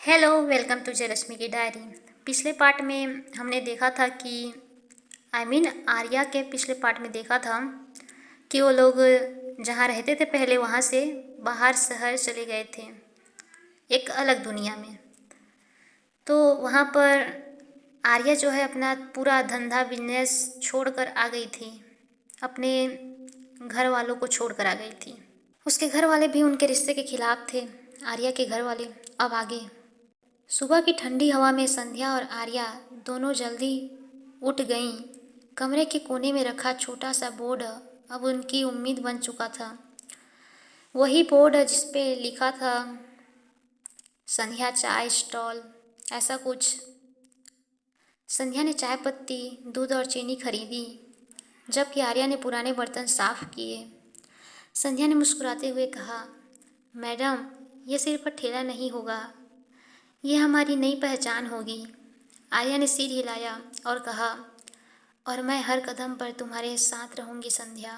Hello, welcome to Jayalakshmi की diary. पिछले part में हमने देखा था कि आर्या के पिछले पार्ट में देखा था कि वो लोग जहाँ रहते थे पहले वहाँ से बाहर शहर चले गए थे, एक अलग दुनिया में। तो वहाँ पर आर्या जो है अपना पूरा धंधा बिजनेस छोड़कर आ गई थी, अपने घर वालों को छोड़कर आ गई थी। उसके घर वाले भी उनके रिश्ते के खिलाफ थे। आर्या के घर वाले अब आगे सुबह की ठंडी हवा में संध्या और आर्या दोनों जल्दी उठ गईं। कमरे के कोने में रखा छोटा सा बोर्ड अब उनकी उम्मीद बन चुका था। वही बोर्ड जिस पे लिखा था संध्या चाय स्टॉल, ऐसा कुछ। संध्या ने चाय पत्ती, दूध और चीनी खरीदी, जबकि आर्या ने पुराने बर्तन साफ किए। संध्या ने मुस्कुराते हुए कहा, मैडम, यह सिर्फ ठेला नहीं होगा, ये हमारी नई पहचान होगी। आर्या ने सिर हिलाया और कहा, और मैं हर कदम पर तुम्हारे साथ रहूंगी संध्या।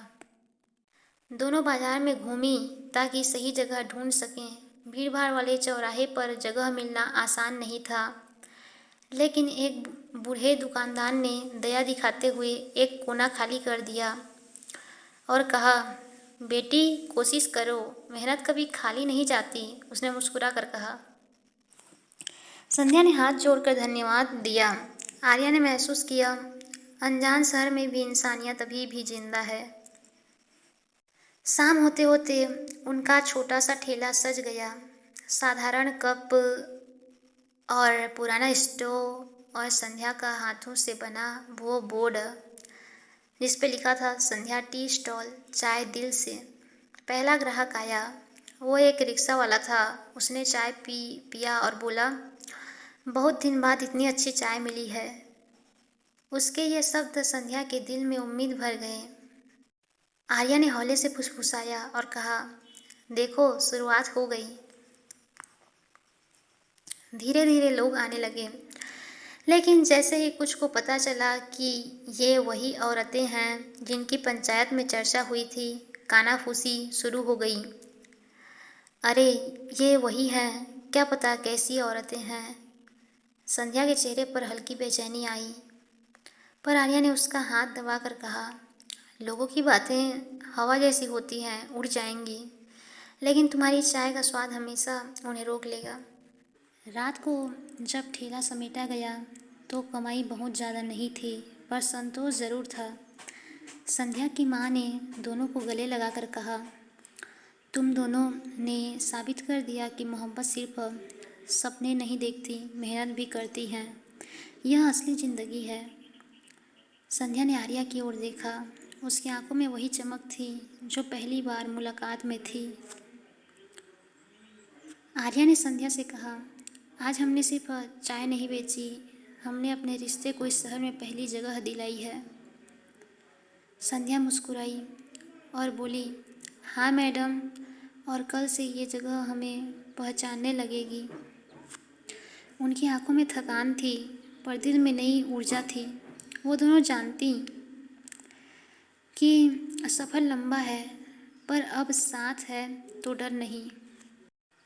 दोनों बाजार में घूमी ताकि सही जगह ढूंढ सकें। भीड़भाड़ वाले चौराहे पर जगह मिलना आसान नहीं था, लेकिन एक बूढ़े दुकानदार ने दया दिखाते हुए एक कोना खाली कर दिया और कहा, बेटी कोशिश करो, मेहनत कभी खाली नहीं जाती, उसने मुस्कुरा कर कहा। संध्या ने हाथ जोड़कर धन्यवाद दिया। आर्या ने महसूस किया, अनजान शहर में भी इंसानियत अभी भी जिंदा है। शाम होते होते उनका छोटा सा ठेला सज गया। साधारण कप और पुराना स्टोव और संध्या का हाथों से बना वो बोर्ड जिस पे लिखा था संध्या टी स्टॉल, चाय दिल से। पहला ग्राहक आया। वो एक रिक्शा वाला था। उसने चाय पिया और बोला, बहुत दिन बाद इतनी अच्छी चाय मिली है। उसके ये शब्द संध्या के दिल में उम्मीद भर गए। आर्या ने हौले से फुसफुसाया और कहा, देखो शुरुआत हो गई। धीरे धीरे लोग आने लगे, लेकिन जैसे ही कुछ को पता चला कि ये वही औरतें हैं जिनकी पंचायत में चर्चा हुई थी, कानाफूसी शुरू हो गई। अरे ये वही हैं, क्या पता कैसी औरतें हैं। संध्या के चेहरे पर हल्की बेचैनी आई, पर आर्या ने उसका हाथ दबाकर कहा, लोगों की बातें हवा जैसी होती हैं, उड़ जाएंगी, लेकिन तुम्हारी चाय का स्वाद हमेशा उन्हें रोक लेगा। रात को जब ठेला समेटा गया तो कमाई बहुत ज़्यादा नहीं थी, पर संतोष ज़रूर था। संध्या की माँ ने दोनों को गले लगाकर कहा, तुम दोनों ने साबित कर दिया कि मोहब्बत सिर्फ सपने नहीं देखती, मेहनत भी करती हैं। यह असली ज़िंदगी है। संध्या ने आर्या की ओर देखा। उसकी आंखों में वही चमक थी जो पहली बार मुलाकात में थी। आर्या ने संध्या से कहा, आज हमने सिर्फ चाय नहीं बेची, हमने अपने रिश्ते को इस शहर में पहली जगह दिलाई है। संध्या मुस्कुराई और बोली, हाँ मैडम, और कल से ये जगह हमें पहचानने लगेगी। उनकी आंखों में थकान थी, पर दिल में नई ऊर्जा थी। वो दोनों जानती कि सफ़र लंबा है, पर अब साथ है तो डर नहीं।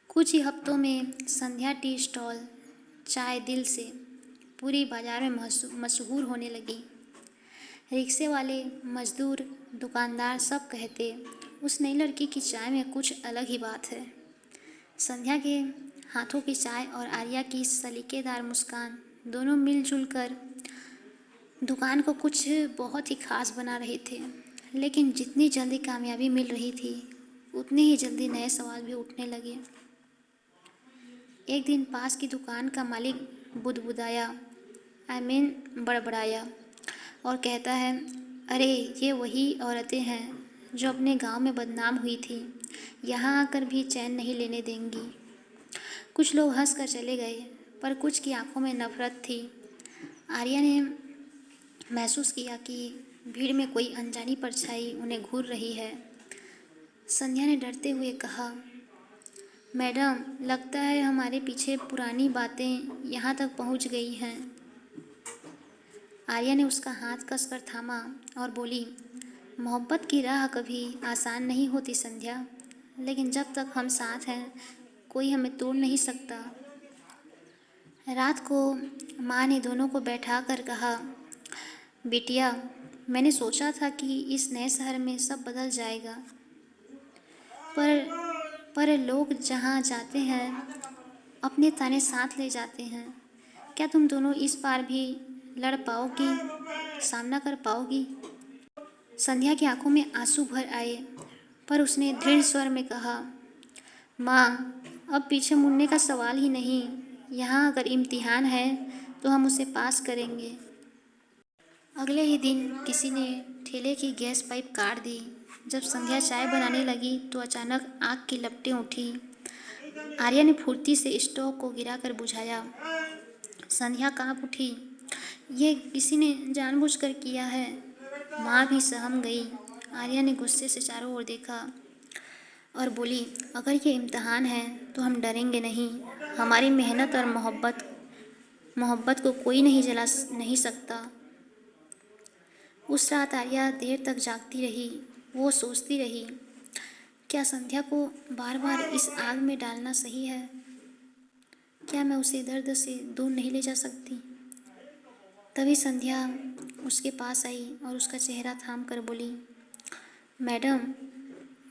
कुछ ही हफ्तों में संध्या टी स्टॉल, चाय दिल से पूरी बाजार में मशहूर होने लगी। रिक्शे वाले, मजदूर, दुकानदार सब कहते, उस नई लड़की की चाय में कुछ अलग ही बात है। संध्या के हाथों की चाय और आर्या की सलीकेदार मुस्कान दोनों मिलजुल कर दुकान को कुछ बहुत ही खास बना रहे थे। लेकिन जितनी जल्दी कामयाबी मिल रही थी, उतनी ही जल्दी नए सवाल भी उठने लगे। एक दिन पास की दुकान का मालिक बुदबुदाया, बड़बड़ाया और कहता है, अरे ये वही औरतें हैं जो अपने गांव में बदनाम हुई थी, यहाँ आकर भी चैन नहीं लेने देंगी। कुछ लोग हंस कर चले गए, पर कुछ की आंखों में नफरत थी। आर्या ने महसूस किया कि भीड़ में कोई अनजानी परछाई उन्हें घूर रही है। संध्या ने डरते हुए कहा, मैडम, लगता है हमारे पीछे पुरानी बातें यहाँ तक पहुँच गई हैं। आर्या ने उसका हाथ कसकर थामा और बोली, मोहब्बत की राह कभी आसान नहीं होती संध्या, लेकिन जब तक हम साथ हैं कोई हमें तोड़ नहीं सकता। रात को माँ ने दोनों को बैठा कर कहा, बिटिया, मैंने सोचा था कि इस नए शहर में सब बदल जाएगा, पर पर लोग जहाँ जाते हैं अपने ताने साथ ले जाते हैं। क्या तुम दोनों इस बार भी लड़ पाओगी, सामना कर पाओगी? संध्या की आंखों में आंसू भर आए, पर उसने दृढ़ स्वर में कहा, माँ, अब पीछे मुड़ने का सवाल ही नहीं। यहाँ अगर इम्तिहान है तो हम उसे पास करेंगे। अगले ही दिन किसी ने ठेले की गैस पाइप काट दी। जब संध्या चाय बनाने लगी तो अचानक आग की लपटें उठी। आर्या ने फुर्ती से स्टोव को गिराकर बुझाया। संध्या कांप उठी। ये किसी ने जानबूझकर किया है। माँ भी सहम गई। आर्या ने गुस्से से चारों ओर देखा और बोली, अगर ये इम्तिहान है तो हम डरेंगे नहीं। हमारी मेहनत और मोहब्बत को कोई नहीं सकता। उस रात आर्या देर तक जागती रही। वो सोचती रही, क्या संध्या को बार बार इस आग में डालना सही है? क्या मैं उसे दर्द से दूर नहीं ले जा सकती? तभी संध्या उसके पास आई और उसका चेहरा थाम कर बोली, मैडम,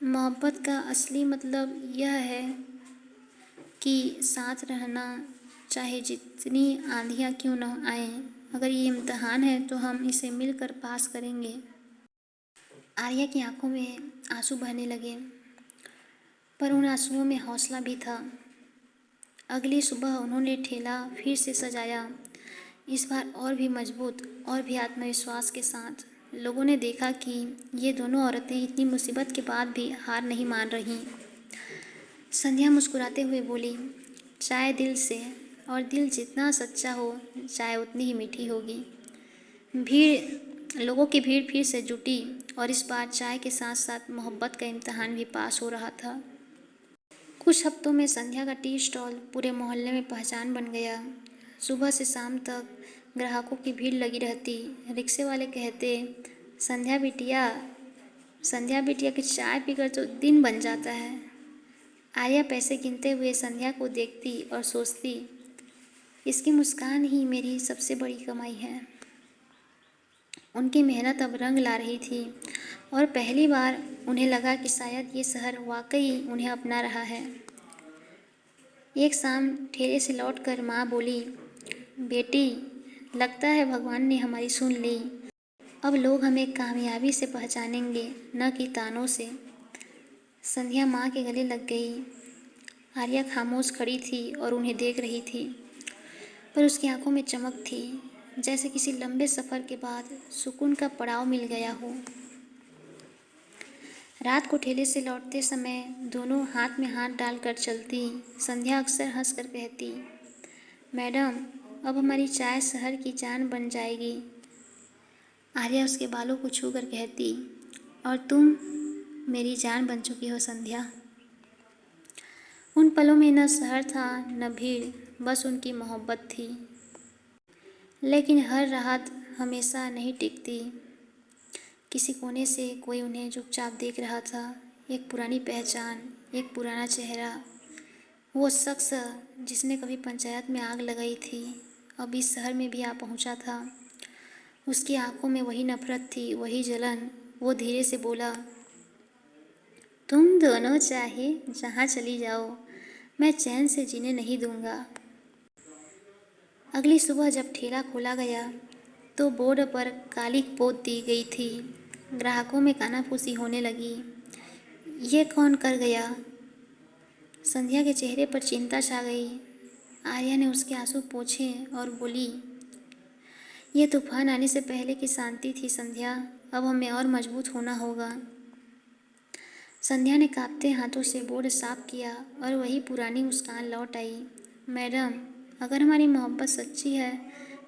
मोहब्बत का असली मतलब यह है कि साथ रहना, चाहे जितनी आंधियाँ क्यों न आएं। अगर ये इम्तिहान है तो हम इसे मिलकर पास करेंगे। आर्या की आंखों में आंसू बहने लगे, पर उन आंसुओं में हौसला भी था। अगली सुबह उन्होंने ठेला फिर से सजाया, इस बार और भी मजबूत और भी आत्मविश्वास के साथ। लोगों ने देखा कि ये दोनों औरतें इतनी मुसीबत के बाद भी हार नहीं मान रहीं। संध्या मुस्कुराते हुए बोली, चाय दिल से, और दिल जितना सच्चा हो चाय उतनी ही मीठी होगी। लोगों की भीड़ फिर से जुटी और इस बार चाय के साथ साथ मोहब्बत का इम्तिहान भी पास हो रहा था। कुछ हफ्तों में संध्या का टी स्टॉल पूरे मोहल्ले में पहचान बन गया। सुबह से शाम तक ग्राहकों की भीड़ लगी रहती। रिक्शे वाले कहते, संध्या बिटिया की चाय पीकर तो दिन बन जाता है। आर्या पैसे गिनते हुए संध्या को देखती और सोचती, इसकी मुस्कान ही मेरी सबसे बड़ी कमाई है। उनकी मेहनत अब रंग ला रही थी और पहली बार उन्हें लगा कि शायद ये शहर वाकई उन्हें अपना रहा है। एक शाम ठेले से लौटकर माँ बोली, बेटी, लगता है भगवान ने हमारी सुन ली। अब लोग हमें कामयाबी से पहचानेंगे, न कि तानों से। संध्या माँ के गले लग गई। आर्या खामोश खड़ी थी और उन्हें देख रही थी, पर उसकी आंखों में चमक थी, जैसे किसी लंबे सफ़र के बाद सुकून का पड़ाव मिल गया हो। रात को ठेले से लौटते समय दोनों हाथ में हाथ डालकर चलती। संध्या अक्सर हंसकर कहती, मैडम, अब हमारी चाय शहर की जान बन जाएगी। आर्या उसके बालों को छूकर कहती, और तुम मेरी जान बन चुकी हो संध्या। उन पलों में न शहर था न भीड़, बस उनकी मोहब्बत थी। लेकिन हर राहत हमेशा नहीं टिकती। किसी कोने से कोई उन्हें चुपचाप देख रहा था। एक पुरानी पहचान, एक पुराना चेहरा। वो शख्स जिसने कभी पंचायत में आग लगाई थी, अब इस शहर में भी आ पहुंचा था। उसकी आंखों में वही नफरत थी, वही जलन। वो धीरे से बोला, तुम दोनों चाहे जहाँ चली जाओ, मैं चैन से जीने नहीं दूंगा। अगली सुबह जब ठेला खोला गया तो बोर्ड पर काली पोत दी गई थी। ग्राहकों में कानाफूसी होने लगी। ये कौन कर गया? संध्या के चेहरे पर चिंता छा गई। आर्या ने उसके आंसू पोंछे और बोली, ये तूफान आने से पहले की शांति थी संध्या, अब हमें और मजबूत होना होगा। संध्या ने कांपते हाथों से बोर्ड साफ किया और वही पुरानी मुस्कान लौट आई। मैडम, अगर हमारी मोहब्बत सच्ची है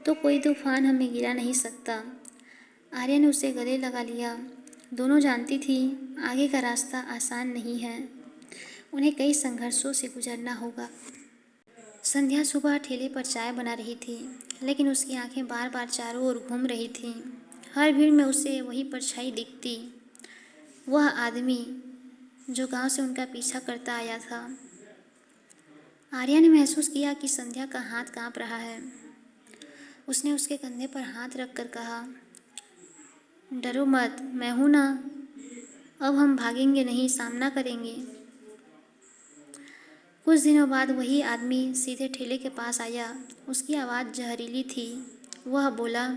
तो कोई तूफान हमें गिरा नहीं सकता। आर्या ने उसे गले लगा लिया। दोनों जानती थी आगे का रास्ता आसान नहीं है, उन्हें कई संघर्षों से गुजरना होगा। संध्या सुबह ठेले पर चाय बना रही थी, लेकिन उसकी आंखें बार बार चारों ओर घूम रही थीं। हर भीड़ में उसे वही परछाई दिखती, वह आदमी जो गांव से उनका पीछा करता आया था। आर्या ने महसूस किया कि संध्या का हाथ कांप रहा है। उसने उसके कंधे पर हाथ रखकर कहा, डरो मत, मैं हूं ना। अब हम भागेंगे नहीं, सामना करेंगे। कुछ दिनों बाद वही आदमी सीधे ठेले के पास आया। उसकी आवाज़ जहरीली थी। वह बोला,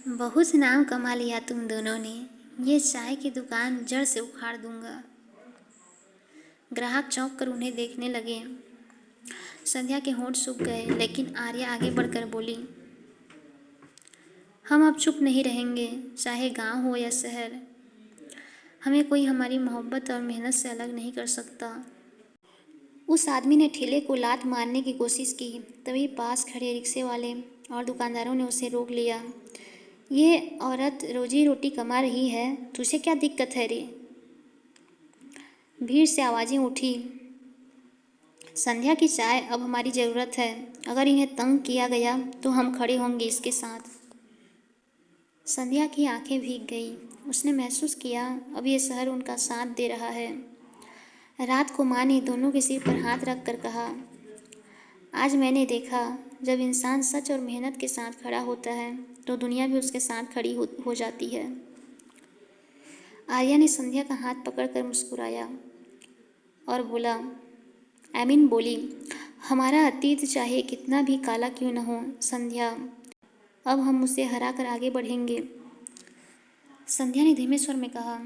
बहुत नाम कमा लिया तुम दोनों ने। ये चाय की दुकान जड़ से उखाड़ दूंगा। ग्राहक चौंक कर उन्हें देखने लगे। संध्या के होंठ सूख गए, लेकिन आर्या आगे बढ़कर बोली, हम अब चुप नहीं रहेंगे, चाहे गांव हो या शहर। हमें कोई हमारी मोहब्बत और मेहनत से अलग नहीं कर सकता। उस आदमी ने ठेले को लात मारने की कोशिश की, तभी पास खड़े रिक्शे वाले और दुकानदारों ने उसे रोक लिया। ये औरत रोजी रोटी कमा रही है, तुझे क्या दिक्कत है रे? भीड़ से आवाज़ें उठी, संध्या की चाय अब हमारी ज़रूरत है। अगर इन्हें तंग किया गया तो हम खड़े होंगे इसके साथ। संध्या की आंखें भीग गई। उसने महसूस किया अब ये शहर उनका साथ दे रहा है। रात को माँ ने दोनों के सिर पर हाथ रख कर कहा, आज मैंने देखा, जब इंसान सच और मेहनत के साथ खड़ा होता है तो दुनिया भी उसके साथ खड़ी हो जाती है। आर्या ने संध्या का हाथ पकड़कर मुस्कुराया और बोला, एमिन बोली, हमारा अतीत चाहे कितना भी काला क्यों न हो संध्या, अब हम उसे हरा कर आगे बढ़ेंगे। संध्या ने धीमे स्वर में कहा,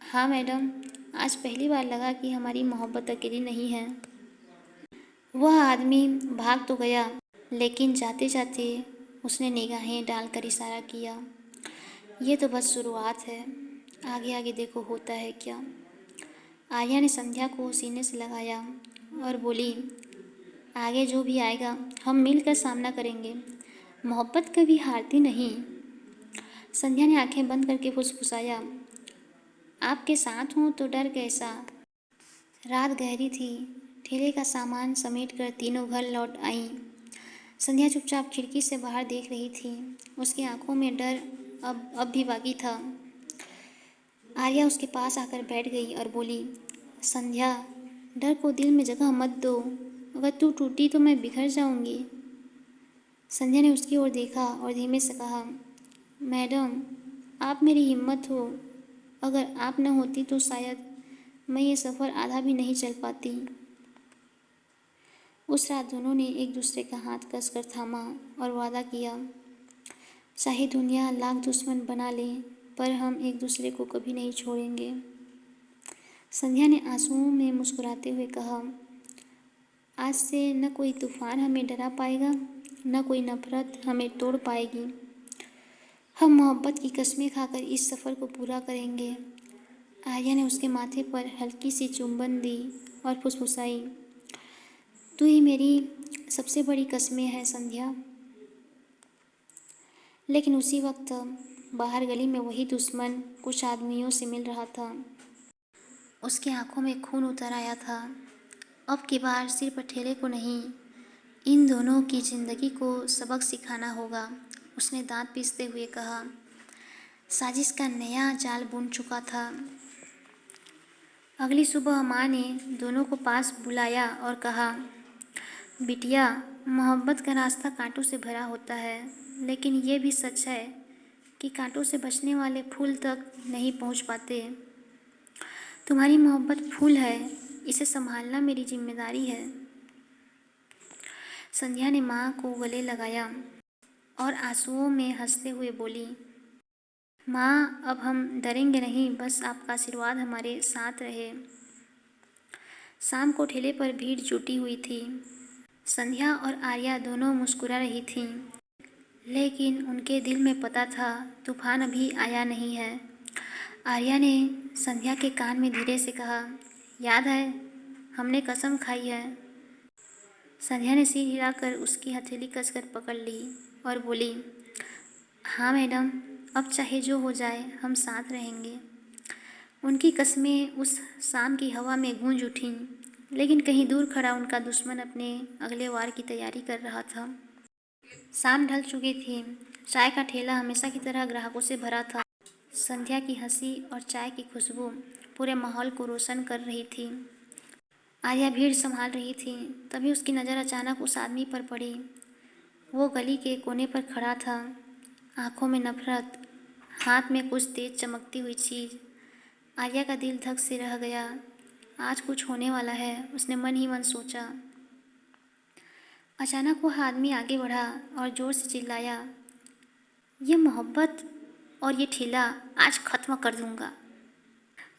हाँ मैडम, आज पहली बार लगा कि हमारी मोहब्बत अकेली नहीं है। वह आदमी भाग तो गया, लेकिन जाते जाते उसने निगाहें डालकर इशारा किया, ये तो बस शुरुआत है, आगे आगे देखो होता है क्या। आर्या ने संध्या को सीने से लगाया और बोली, आगे जो भी आएगा हम मिलकर सामना करेंगे। मोहब्बत कभी हारती नहीं। संध्या ने आंखें बंद करके फुसफुसाया, आपके साथ हूँ तो डर कैसा। रात गहरी थी। ठेले का सामान समेटकर तीनों घर लौट आईं। संध्या चुपचाप खिड़की से बाहर देख रही थी। उसकी आंखों में डर अब भी बाकी था। आर्या उसके पास आकर बैठ गई और बोली, संध्या, डर को दिल में जगह मत दो। अगर तू टूटी तो मैं बिखर जाऊंगी। संध्या ने उसकी ओर देखा और धीमे से कहा, मैडम, आप मेरी हिम्मत हो। अगर आप न होती तो शायद मैं ये सफ़र आधा भी नहीं चल पाती। उस रात दोनों ने एक दूसरे का हाथ कसकर थामा और वादा किया, चाहे दुनिया लाख दुश्मन बना ले, पर हम एक दूसरे को कभी नहीं छोड़ेंगे। संध्या ने आंसुओं में मुस्कुराते हुए कहा, आज से न कोई तूफान हमें डरा पाएगा, न कोई नफरत हमें तोड़ पाएगी। हम मोहब्बत की कस्में खाकर इस सफ़र को पूरा करेंगे। आर्या ने उसके माथे पर हल्की सी चुंबन दी और फुसफुसाई, तू ही मेरी सबसे बड़ी कस्में है संध्या। लेकिन उसी वक्त बाहर गली में वही दुश्मन कुछ आदमियों से मिल रहा था। उसकी आंखों में खून उतर आया था। अब की बार सिर्फ ठेले को नहीं, इन दोनों की जिंदगी को सबक सिखाना होगा। उसने दांत पीसते हुए कहा, साजिश का नया जाल बुन चुका था। अगली सुबह माँ ने दोनों को पास बुलाया और कहा, बिटिया, मोहब्बत का रास्ता कांटों से भरा होता है, लेकिन ये भी सच है कि कांटों से बचने वाले फूल तक नहीं पहुँच पाते। तुम्हारी मोहब्बत फूल है, इसे संभालना मेरी जिम्मेदारी है। संध्या ने माँ को गले लगाया और आंसुओं में हंसते हुए बोली, माँ, अब हम डरेंगे नहीं, बस आपका आशीर्वाद हमारे साथ रहे। शाम को ठेले पर भीड़ जुटी हुई थी। संध्या और आर्या दोनों मुस्कुरा रही थीं, लेकिन उनके दिल में पता था तूफान अभी आया नहीं है। आर्या ने संध्या के कान में धीरे से कहा, याद है, हमने कसम खाई है। संध्या ने सिर हिलाकर उसकी हथेली कसकर पकड़ ली और बोली, हाँ मैडम, अब चाहे जो हो जाए हम साथ रहेंगे। उनकी कस्में उस शाम की हवा में गूंज उठीं, लेकिन कहीं दूर खड़ा उनका दुश्मन अपने अगले वार की तैयारी कर रहा था। शाम ढल चुकी थी। चाय का ठेला हमेशा की तरह ग्राहकों से भरा था। संध्या की हंसी और चाय की खुशबू पूरे माहौल को रोशन कर रही थी। आर्या भीड़ संभाल रही थी, तभी उसकी नज़र अचानक उस आदमी पर पड़ी। वो गली के कोने पर खड़ा था, आंखों में नफरत, हाथ में कुछ तेज चमकती हुई चीज़। आर्या का दिल धक से रह गया। आज कुछ होने वाला है, उसने मन ही मन सोचा। अचानक वह आदमी आगे बढ़ा और ज़ोर से चिल्लाया, ये मोहब्बत और ये ठेला आज ख़त्म कर दूंगा।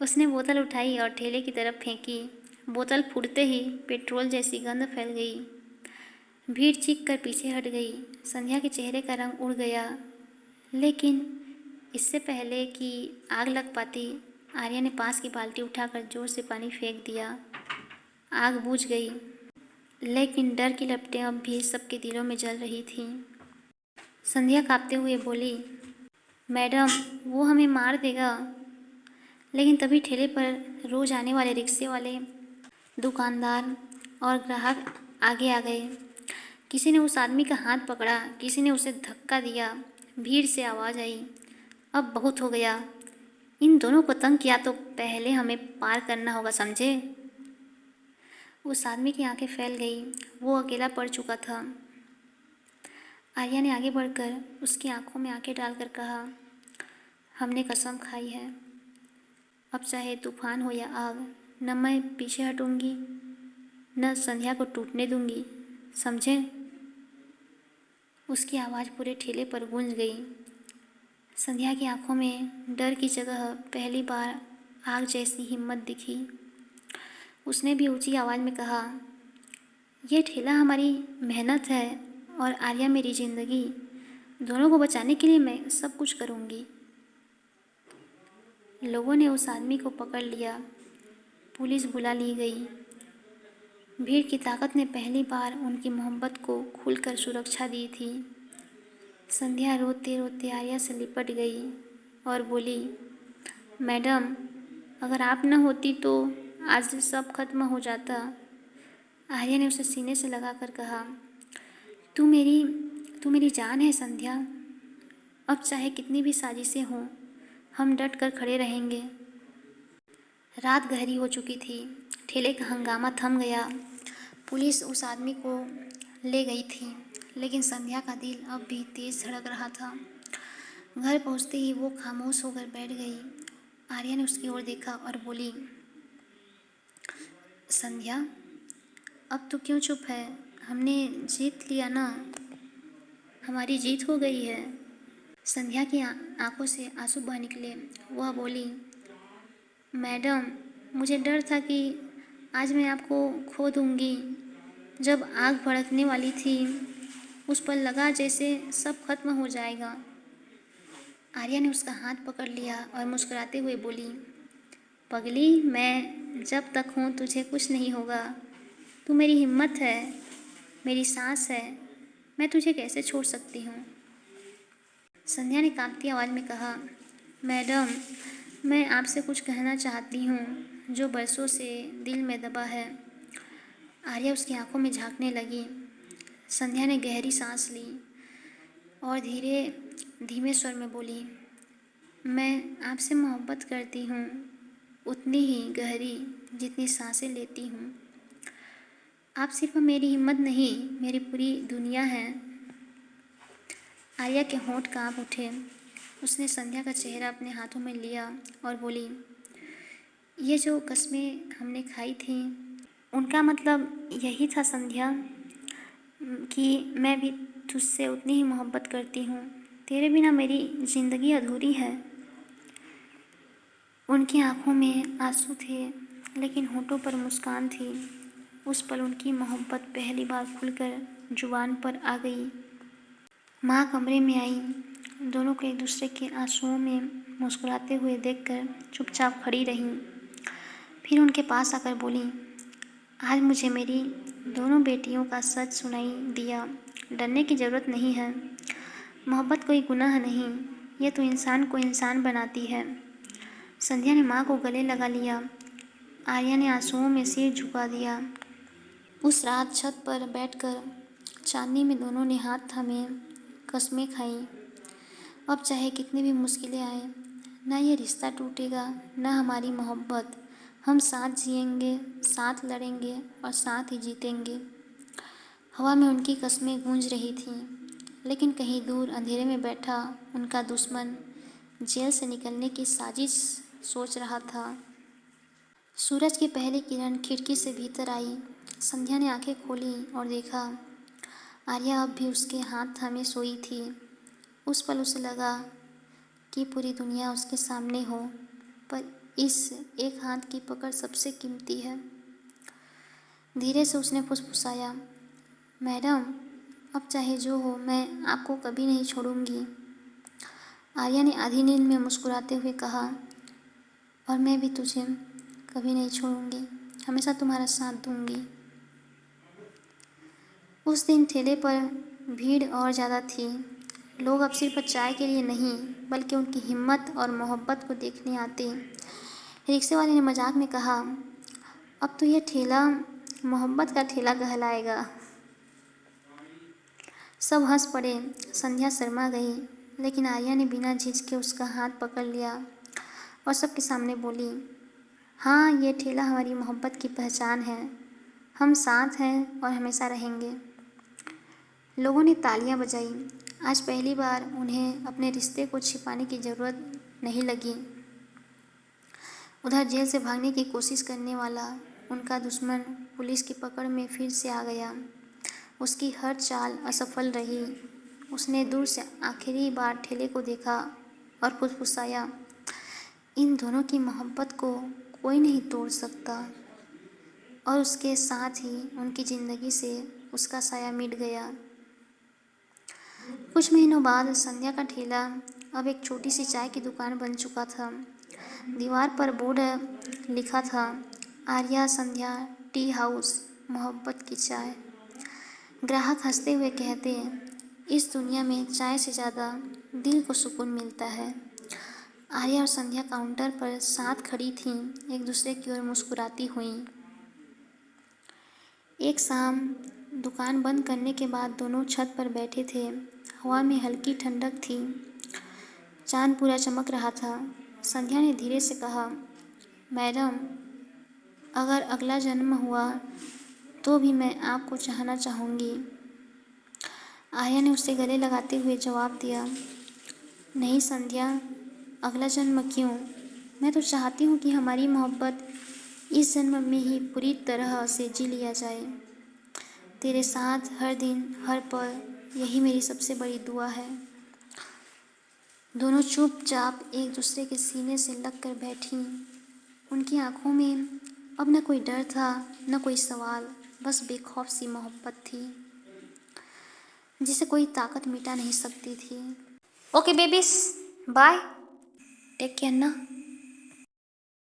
उसने बोतल उठाई और ठेले की तरफ फेंकी। बोतल फूटते ही पेट्रोल जैसी गंध फैल गई। भीड़ चीख कर पीछे हट गई। संध्या के चेहरे का रंग उड़ गया, लेकिन इससे पहले कि आग लग पाती, आर्या ने पास की बाल्टी उठाकर जोर से पानी फेंक दिया। आग बुझ गई, लेकिन डर की लपटें अब भी सबके दिलों में जल रही थीं। संध्या कांपते हुए बोली, मैडम, वो हमें मार देगा। लेकिन तभी ठेले पर रोज आने वाले रिक्शे वाले, दुकानदार और ग्राहक आगे आ गए। किसी ने उस आदमी का हाथ पकड़ा, किसी ने उसे धक्का दिया। भीड़ से आवाज़ आई, अब बहुत हो गया। इन दोनों को तंग किया तो पहले हमें पार करना होगा, समझे? उस आदमी की आंखें फैल गई। वो अकेला पड़ चुका था। आर्या ने आगे बढ़कर उसकी आंखों में आंखें डालकर कहा, हमने कसम खाई है, अब चाहे तूफान हो या आग, न मैं पीछे हटूंगी, न संध्या को टूटने दूंगी, समझे? उसकी आवाज़ पूरे ठेले पर गूंज गई। संध्या की आंखों में डर की जगह पहली बार आग जैसी हिम्मत दिखी। उसने भी ऊंची आवाज़ में कहा, यह ठेला हमारी मेहनत है और आर्या मेरी ज़िंदगी। दोनों को बचाने के लिए मैं सब कुछ करूँगी। लोगों ने उस आदमी को पकड़ लिया। पुलिस बुला ली गई। भीड़ की ताकत ने पहली बार उनकी मोहब्बत को खुलकर सुरक्षा दी थी। संध्या रोते रोते आर्या से लिपट गई और बोली, मैडम, अगर आप न होती तो आज सब खत्म हो जाता। आर्या ने उसे सीने से लगाकर कहा, तू मेरी जान है संध्या। अब चाहे कितनी भी साजिशें हों, हम डट कर खड़े रहेंगे। रात गहरी हो चुकी थी। ठेले का हंगामा थम गया। पुलिस उस आदमी को ले गई थी, लेकिन संध्या का दिल अब भी तेज धड़क रहा था। घर पहुंचते ही वो खामोश होकर बैठ गई। आर्या ने उसकी ओर देखा और बोली, संध्या, अब तू क्यों चुप है? हमने जीत लिया ना, हमारी जीत हो गई है। संध्या की आंखों से आंसू बह निकले। वह बोली, मैडम, मुझे डर था कि आज मैं आपको खो दूंगी। जब आग भड़कने वाली थी, उस पर लगा जैसे सब खत्म हो जाएगा। आर्या ने उसका हाथ पकड़ लिया और मुस्कुराते हुए बोली, पगली, मैं जब तक हूँ तुझे कुछ नहीं होगा। तू मेरी हिम्मत है, मेरी सांस है, मैं तुझे कैसे छोड़ सकती हूँ? संध्या ने कांपती आवाज़ में कहा, मैडम, मैं आपसे कुछ कहना चाहती हूँ जो बरसों से दिल में दबा है। आर्या उसकी आंखों में झांकने लगी। संध्या ने गहरी सांस ली और धीमे स्वर में बोली, मैं आपसे मोहब्बत करती हूँ, उतनी ही गहरी जितनी सांसें लेती हूँ। आप सिर्फ मेरी हिम्मत नहीं, मेरी पूरी दुनिया है। आर्या के होंठ कांप उठे। उसने संध्या का चेहरा अपने हाथों में लिया और बोली, ये जो कस्में हमने खाई थी, उनका मतलब यही था संध्या, कि मैं भी तुझसे उतनी ही मोहब्बत करती हूँ। तेरे बिना मेरी ज़िंदगी अधूरी है। उनकी आंखों में आंसू थे, लेकिन होठों पर मुस्कान थी। उस पल उनकी मोहब्बत पहली बार खुलकर जुबान पर आ गई। माँ कमरे में आई। दोनों को एक दूसरे के आंसुओं में मुस्कुराते हुए देखकर चुपचाप खड़ी रहीं। फिर उनके पास आकर बोली, आज मुझे मेरी दोनों बेटियों का सच सुनाई दिया। डरने की ज़रूरत नहीं है। मोहब्बत कोई गुनाह नहीं, ये तो इंसान को इंसान बनाती है। संध्या ने माँ को गले लगा लिया। आर्या ने आंसुओं में सिर झुका दिया। उस रात छत पर बैठकर चांदनी में दोनों ने हाथ थामे कस्में खाई, अब चाहे कितनी भी मुश्किलें आए, ना ये रिश्ता टूटेगा, ना हमारी मोहब्बत। हम साथ जिएंगे, साथ लड़ेंगे और साथ ही जीतेंगे। हवा में उनकी कस्में गूंज रही थीं, लेकिन कहीं दूर अंधेरे में बैठा उनका दुश्मन जेल से निकलने की साजिश सोच रहा था। सूरज की पहली किरण खिड़की से भीतर आई। संध्या ने आंखें खोली और देखा आर्या अब भी उसके हाथ थामे सोई थी। उस पल उसे लगा कि पूरी दुनिया उसके सामने हो, पर इस एक हाथ की पकड़ सबसे कीमती है। धीरे से उसने फुसफुसाया, मैडम, अब चाहे जो हो मैं आपको कभी नहीं छोड़ूंगी। आर्या ने आधी नींद में मुस्कुराते हुए कहा, और मैं भी तुझे कभी नहीं छोड़ूंगी, हमेशा तुम्हारा साथ दूंगी। उस दिन ठेले पर भीड़ और ज़्यादा थी। लोग अब सिर्फ चाय के लिए नहीं, बल्कि उनकी हिम्मत और मोहब्बत को देखने आते। रिक्शे वाले ने मजाक में कहा, अब तो यह ठेला मोहब्बत का ठेला कहलाएगा। सब हंस पड़े। संध्या शर्मा गई, लेकिन आर्या ने बिना झिझके उसका हाथ पकड़ लिया और सबके सामने बोली, हाँ, ये ठेला हमारी मोहब्बत की पहचान है। हम साथ हैं और हमेशा रहेंगे। लोगों ने तालियां बजाई। आज पहली बार उन्हें अपने रिश्ते को छिपाने की ज़रूरत नहीं लगी। उधर जेल से भागने की कोशिश करने वाला उनका दुश्मन पुलिस की पकड़ में फिर से आ गया। उसकी हर चाल असफल रही। उसने दूर से आखिरी बार ठेले को देखा और फुसफुसाया, इन दोनों की मोहब्बत को कोई नहीं तोड़ सकता। और उसके साथ ही उनकी ज़िंदगी से उसका साया मिट गया। कुछ महीनों बाद संध्या का ठेला अब एक छोटी सी चाय की दुकान बन चुका था। दीवार पर बोर्ड लिखा था, आर्या संध्या टी हाउस, मोहब्बत की चाय। ग्राहक हंसते हुए कहते, इस दुनिया में चाय से ज़्यादा दिल को सुकून मिलता है। आर्या और संध्या काउंटर पर साथ खड़ी थीं, एक दूसरे की ओर मुस्कुराती हुईं। एक शाम दुकान बंद करने के बाद दोनों छत पर बैठे थे। हवा में हल्की ठंडक थी। चांद पूरा चमक रहा था। संध्या ने धीरे से कहा, मैडम, अगर अगला जन्म हुआ तो भी मैं आपको चाहना चाहूँगी। आर्या ने उसे गले लगाते हुए जवाब दिया, नहीं संध्या, अगला जन्म क्यों? मैं तो चाहती हूँ कि हमारी मोहब्बत इस जन्म में ही पूरी तरह से जी लिया जाए। तेरे साथ हर दिन हर पल, यही मेरी सबसे बड़ी दुआ है। दोनों चुपचाप एक दूसरे के सीने से लग कर बैठीं। उनकी आंखों में अब न कोई डर था, न कोई सवाल, बस बेखौफ सी मोहब्बत थी जिसे कोई ताकत मिटा नहीं सकती थी। Okay babies, bye, take care ना।